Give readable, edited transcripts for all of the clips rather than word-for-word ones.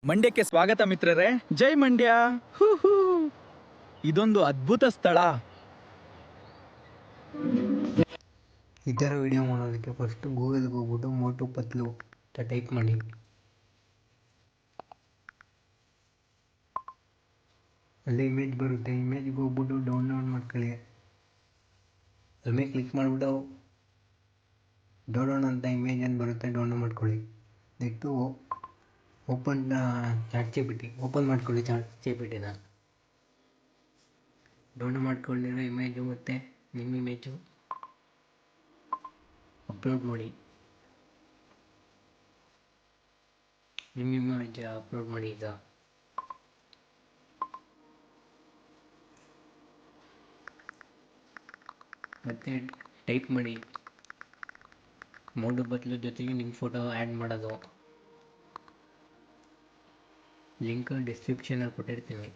ಮಂಡ್ಯಕ್ಕೆ ಸ್ವಾಗತ ಮಿತ್ರರೇ. ಜೈ ಮಂಡ್ಯ. ಹೂ. ಇದೊಂದು ಅದ್ಭುತ ಸ್ಥಳ. ಇದರ ವಿಡಿಯೋ ಮಾಡೋದಕ್ಕೆ ಫಸ್ಟ್ ಗೂಗಲ್ಗೆ ಹೋಗ್ಬಿಟ್ಟು ಮೋಟು ಪತ್ಲು ಅಂತ ಟೈಪ್ ಮಾಡಿ. ಅಲ್ಲಿ ಇಮೇಜ್ ಬರುತ್ತೆ. ಇಮೇಜ್ಗೆ ಹೋಗ್ಬಿಟ್ಟು ಡೌನ್ಲೋಡ್ ಮಾಡ್ಕೊಳ್ಳಿ. ಅದ್ರ ಮೇಲೆ ಕ್ಲಿಕ್ ಮಾಡಿಬಿಟ್ಟು ಡೌನ್ಲೋಡ್ ಅಂತ ಇಮೇಜ್ ಏನು ಬರುತ್ತೆ ಡೌನ್ಲೋಡ್ ಮಾಡ್ಕೊಳ್ಳಿ. ನೆಕ್ಸ್ಟು ಓಪನ್ ChatGPT ಓಪನ್ ಮಾಡ್ಕೊಳ್ಳಿ. ChatGPTನ ಡೌನ್ಲೋಡ್ ಮಾಡ್ಕೊಂಡಿರೋ ಇಮೇಜು ಮತ್ತು ನಿಮ್ಮ ಇಮೇಜು ಅಪ್ಲೋಡ್ ಮಾಡಿ. ನಿಮ್ಮ ಇಮೇಜ್ ಅಪ್ಲೋಡ್ ಮಾಡಿ. ಈಗ ಮತ್ತೆ ಟೈಪ್ ಮಾಡಿ ಮೋಟು ಪತ್ಲು ಜೊತೆಗೆ ನಿಮ್ಮ ಫೋಟೋ ಆ್ಯಡ್ ಮಾಡೋದು. ಲಿಂಕ್ ಡಿಸ್ಕ್ರಿಪ್ಷನಲ್ಲಿ ಕೊಟ್ಟಿರ್ತೀನಿ.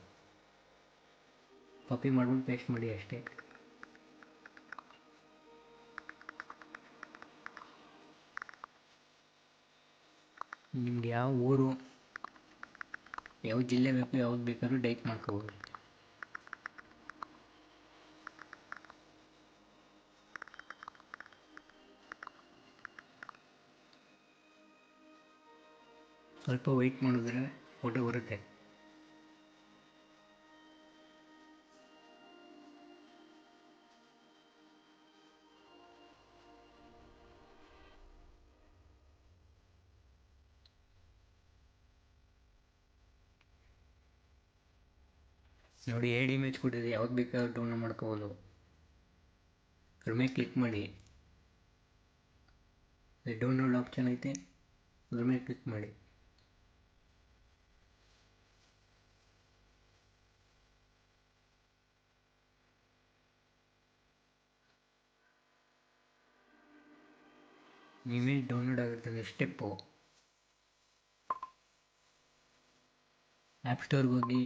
ಕಾಪಿ ಮಾಡ್ಬಿಟ್ಟು ಪೇಸ್ಟ್ ಮಾಡಿ ಅಷ್ಟೇ. ನಿಮ್ಗೆ ಯಾವ ಊರು, ಯಾವ ಜಿಲ್ಲೆ ಬೇಕು, ಯಾವ್ದು ಬೇಕಾದ್ರೂ ಟೈಪ್ ಮಾಡ್ಕೋಬೋದು. ಸ್ವಲ್ಪ ವೆಯ್ಟ್ ಮಾಡಿದ್ರೆ ಫೋಟೋ ಬರುತ್ತೆ. ನೋಡಿ, 2 ಇಮೇಜ್ ಕೊಟ್ಟಿದೆ. ಯಾವ್ದು ಬೇಕಾದ್ರೂ ಡೌನ್ಲೋಡ್ ಮಾಡ್ಕೋಬೋದು. ಅದ್ರ ಮೇಲೆ ಕ್ಲಿಕ್ ಮಾಡಿ. ಡೌನ್ಲೋಡ್ ಆಪ್ಷನ್ ಐತೆ, ಅದ್ರ ಮೇಲೆ ಕ್ಲಿಕ್ ಮಾಡಿ. ಇಮೇಜ್ ಡೌನ್ಲೋಡ್ ಆಗಿರ್ತದೆ. ಸ್ಟೆಪ್ಪು ಆ್ಯಪ್ ಸ್ಟೋರ್ಗೆ ಹೋಗಿ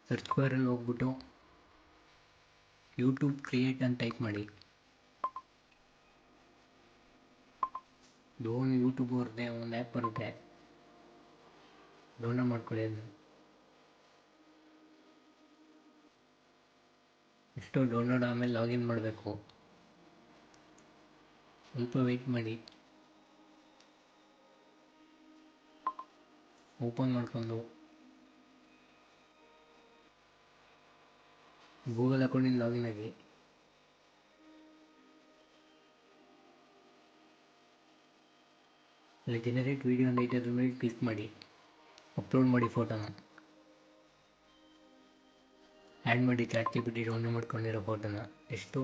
ಸರ್ಚ್ ಬಾರಲ್ಲಿ ಹೋಗ್ಬಿಟ್ಟು ಯೂಟ್ಯೂಬ್ ಕ್ರಿಯೇಟ್ ಅಂತ ಟೈಪ್ ಮಾಡಿ. ಓನ್ ಯೂಟ್ಯೂಬ್ ಅವ್ರದ್ದೇ ಒಂದು ಆ್ಯಪ್ ಬರುತ್ತೆ, ಡೌನ್ಲೋಡ್ ಮಾಡ್ಕೊಳ್ಳಿ. ಅದು ಇಷ್ಟು ಡೌನ್ಲೋಡ್ ಆಮೇಲೆ ಲಾಗಿನ್ ಮಾಡಬೇಕು. ಸ್ವಲ್ಪ ವೆಯ್ಟ್ ಮಾಡಿ. ಓಪನ್ ಮಾಡ್ಕೊಂಡು ಗೂಗಲ್ ಅಕೌಂಟಿಂದ ಲಾಗಿನ್ ಆಗಿ. ಅಲ್ಲಿ ಜನರೇಟ್ ವಿಡಿಯೋ ಅಂತ ಐತೆ, ಅದ್ರ ಮೇಲೆ ಕ್ಲಿಕ್ ಮಾಡಿ. ಅಪ್ಲೋಡ್ ಮಾಡಿ ಫೋಟೋನ. ಆ್ಯಡ್ ಮಾಡಿ ChatGPT ಡೌನ್ಲೋಡ್ ಮಾಡ್ಕೊಂಡಿರೋ ಫೋಟೋನ. ಎಷ್ಟು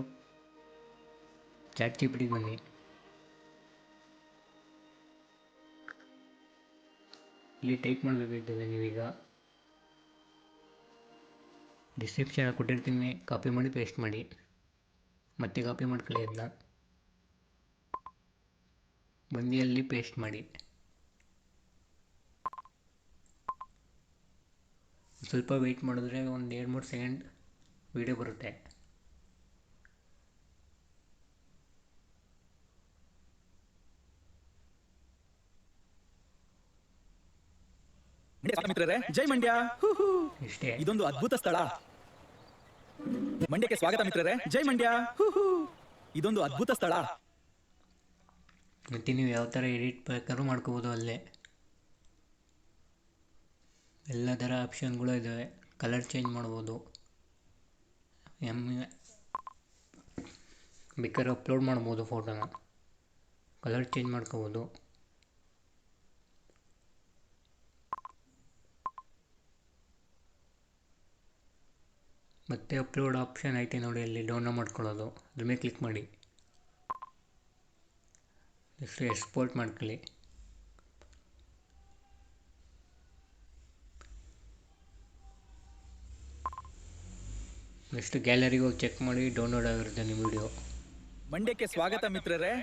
ChatGPT ಬನ್ನಿ. ಇಲ್ಲಿ ಟೈಪ್ ಮಾಡಬೇಕಾಗ್ತದೆ. ನೀವೀಗ ಡಿಸ್ಕ್ರಿಪ್ಷನ್ ಕೊಟ್ಟಿರ್ತೀನಿ, ಕಾಪಿ ಮಾಡಿ ಪೇಸ್ಟ್ ಮಾಡಿ. ಮತ್ತೆ ಕಾಪಿ ಮಾಡ್ಕೊಳ್ಳಿ. ಅದನ್ನ ಬಂದು ಅಲ್ಲಿ ಪೇಸ್ಟ್ ಮಾಡಿ. ಸ್ವಲ್ಪ ವೆಯ್ಟ್ ಮಾಡಿದ್ರೆ ಒಂದು 2-3 ಸೆಕೆಂಡ್ ವಿಡಿಯೋ ಬರುತ್ತೆ. ಮಿತ್ರರೇ, ಜೈ ಮಂಡ್ಯ. ಹೂ. ಇಷ್ಟೇ. ಇದೊಂದು ಅದ್ಭುತ ಸ್ಥಳ. ಮಂಡ್ಯಕ್ಕೆ ಸ್ವಾಗತ ಮಿತ್ರರೇ. ಜೈ ಮಂಡ್ಯ. ಹೂ. ಇದೊಂದು ಅದ್ಭುತ ಸ್ಥಳ. ಮತ್ತು ನೀವು ಯಾವ ಥರ ಎಡಿಟ್ ಬೇಕಾದ್ರೂ ಮಾಡ್ಕೋಬೋದು. ಅಲ್ಲೇ ಎಲ್ಲ ಥರ ಆಪ್ಷನ್ಗಳು ಇದ್ದಾವೆ. ಕಲರ್ ಚೇಂಜ್ ಮಾಡ್ಬೋದು. ಬೇಕಾದ್ರೆ ಅಪ್ಲೋಡ್ ಮಾಡ್ಬೋದು ಫೋಟೋನ. ಕಲರ್ ಚೇಂಜ್ ಮಾಡ್ಕೋಬೋದು. ಮತ್ತೆ ಅಪ್ಲೋಡ್ ಆಪ್ಷನ್ ಐತೆ ನೋಡಿ, ಅಲ್ಲಿ ಡೌನ್ಲೋಡ್ ಮಾಡ್ಕೊಳ್ಳೋದು. ಅದ್ರ ಮೇಲೆ ಕ್ಲಿಕ್ ಮಾಡಿ. ನೆಕ್ಸ್ಟ್ ಎಕ್ಸ್ಪೋರ್ಟ್ ಮಾಡ್ಕೊಳ್ಳಿ. ನೆಕ್ಸ್ಟ್ ಗ್ಯಾಲರಿಗೆ ಹೋಗಿ ಚೆಕ್ ಮಾಡಿ. ಡೌನ್ಲೋಡ್ ಆಗಿರುತ್ತೆ ನಿಮ್ಮ ವಿಡಿಯೋ. ಮಂಡ್ಯಕ್ಕೆ ಸ್ವಾಗತ ಮಿತ್ರರೇ.